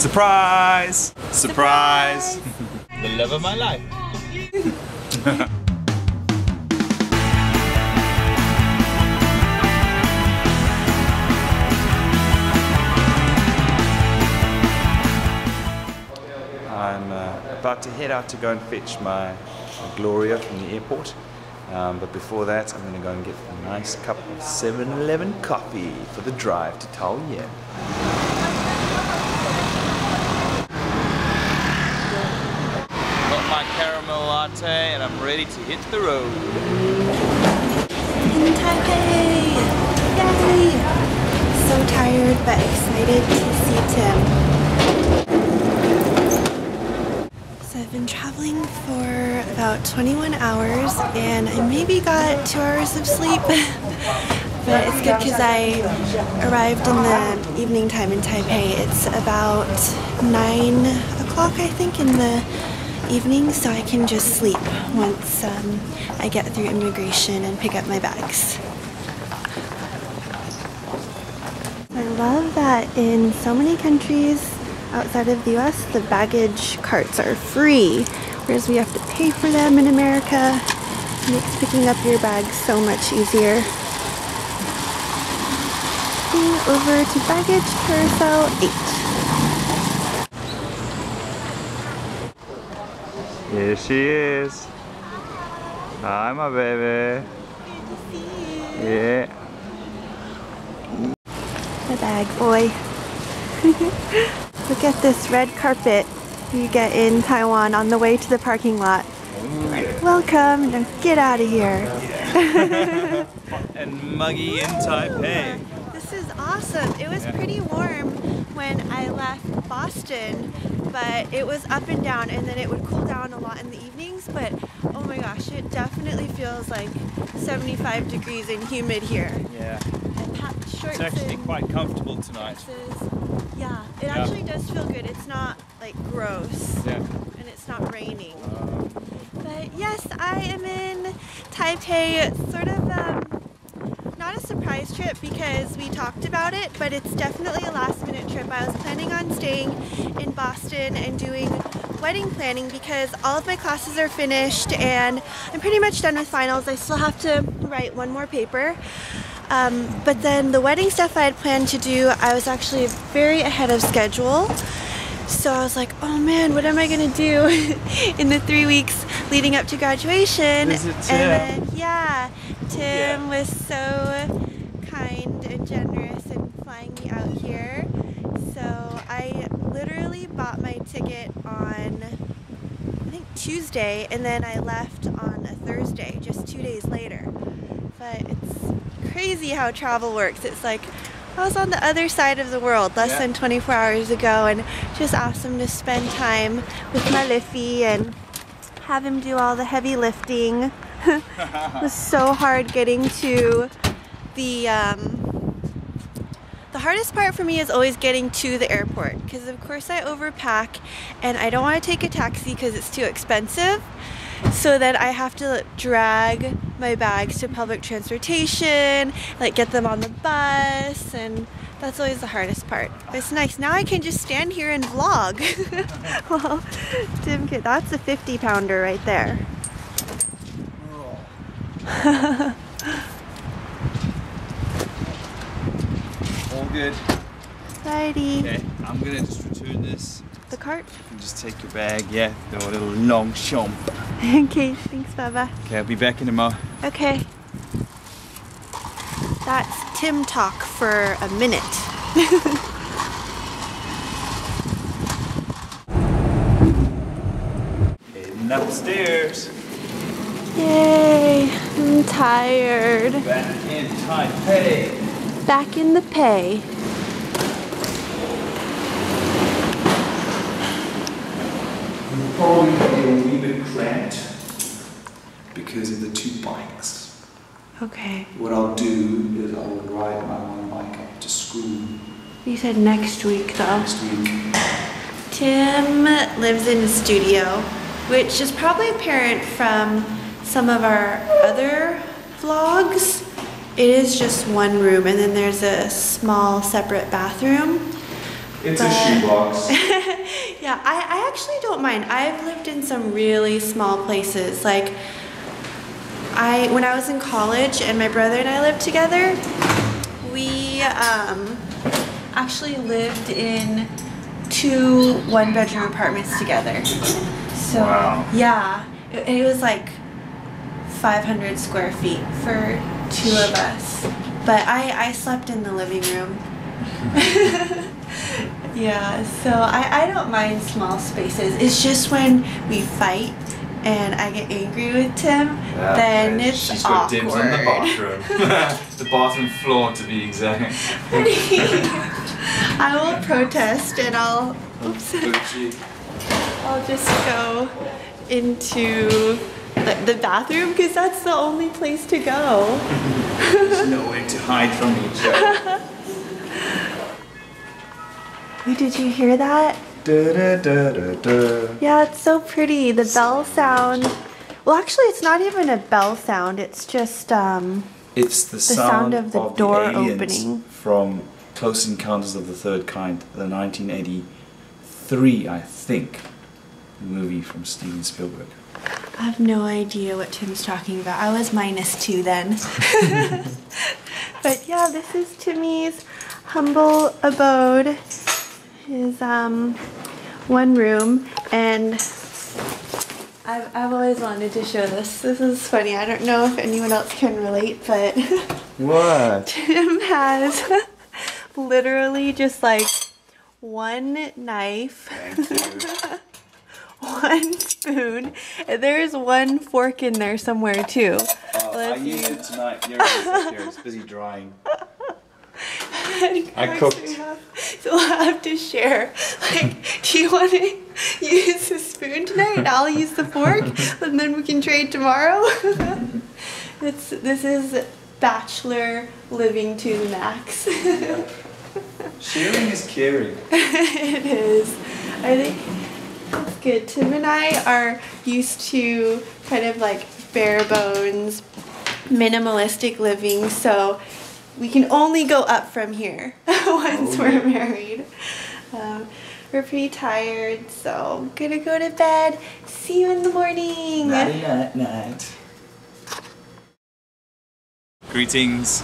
Surprise! Surprise! The love of my life. I'm about to head out to go and fetch my Gloria from the airport. But before that, I'm going to go and get a nice cup of 7-Eleven coffee for the drive to Taipei. Got my caramel latte and I'm ready to hit the road. In Taipei! Yay! So tired but excited to see Tim. So I've been traveling for about 21 hours and I maybe got 2 hours of sleep. But it's good because I arrived in the evening time in Taipei. It's about 9 o'clock I think in the evening, so I can just sleep once I get through immigration and pick up my bags. I love that in so many countries outside of the US, the baggage carts are free, whereas we have to pay for them in America. It makes picking up your bags so much easier. Over to baggage carousel 8. Here she is. Hi, my baby. Good to see you. Yeah. The bag boy. Look at this red carpet you get in Taiwan on the way to the parking lot. Welcome, now get out of here. And muggy in Taipei. This is awesome. It was pretty warm when I left Boston, but it was up and down, and then it would cool down a lot in the evenings, but oh my gosh, it definitely feels like 75 degrees and humid here. Yeah. I packed shorts. It's actually and quite comfortable tonight. dresses. Yeah, it actually does feel good. It's not like gross. Yeah. And it's not raining. But yes, I am in Taipei. It's sort of not a surprise trip because we talked about it, but it's definitely a last minute trip. I was planning on staying in Boston and doing wedding planning because all of my classes are finished and I'm pretty much done with finals. I still have to write one more paper. But then the wedding stuff I had planned to do, I was actually very ahead of schedule. So I was like, oh man, what am I gonna do in the 3 weeks leading up to graduation? Visit Tim. And then, yeah, Tim was so kind and generous in flying me out here. So I literally bought my ticket on, I think Tuesday, and then I left on a Thursday, just 2 days later. But it's crazy how travel works. It's like, I was on the other side of the world less than 24 hours ago, and just awesome to spend time with my Liffy and have him do all the heavy lifting. It was so hard getting to the hardest part for me is always getting to the airport because of course I overpack and I don't want to take a taxi because it's too expensive. So then I have to drag my bags to public transportation, like get them on the bus, and that's always the hardest part. But it's nice. Now I can just stand here and vlog. Well, Tim, that's a 50-pounder right there. All good. Righty. Okay, I'm gonna just return this. The cart? You can just take your bag, yeah, the little long chomp. Okay, thanks, Baba. Okay, I'll be back in a mo. Okay. That's Tim talk for a minute. Heading upstairs. Yay, I'm tired. Back in Taipei. Back in the pay. It'll probably be a wee bit cramped because of the 2 bikes. Okay. What I'll do is I'll ride my one bike up to school You said next week though. next week. Tim lives in a studio, which is probably apparent from some of our other vlogs. It is just one room and then there's a small separate bathroom. It's a shoebox. Yeah, I actually don't mind. I've lived in some really small places. Like, when I was in college and my brother and I lived together, we actually lived in 2 one-bedroom apartments together. So, wow. Yeah, it was like 500 square feet for 2 of us. But I slept in the living room. Yeah, so I don't mind small spaces. It's just when we fight and I get angry with Tim, then it's She's got awkward. dibs on the bathroom. The bathroom floor, to be exact. I will protest and I'll just go into the bathroom because that's the only place to go. There's nowhere to hide from each other. Wait, did you hear that? Da, da, da, da, da. Yeah, it's so pretty. The bell sound. Well, actually, it's not even a bell sound. It's just It's the sound of the door aliens opening. from Close Encounters of the Third Kind, the 1983, I think, movie from Steven Spielberg. I have no idea what Tim's talking about. I was -2 then. But yeah, this is Timmy's humble abode. His one room, and I've always wanted to show this. This is funny. I don't know if anyone else can relate, but What? Tim has literally just like 1 knife, Thank you. 1 spoon, and there's 1 fork in there somewhere too. I used it tonight. Here it is. Up here. It's busy drying. I cooked. So we'll have to share. Like, do you want to use the spoon tonight and I'll use the fork, and then we can trade tomorrow? This is Bachelor living to the max. Yeah. Sharing is caring. It is. I think it's good. Tim and I are used to kind of like bare bones, minimalistic living, so we can only go up from here once we're married. We're pretty tired, so I'm gonna go to bed. See you in the morning. Night, night, night. Greetings.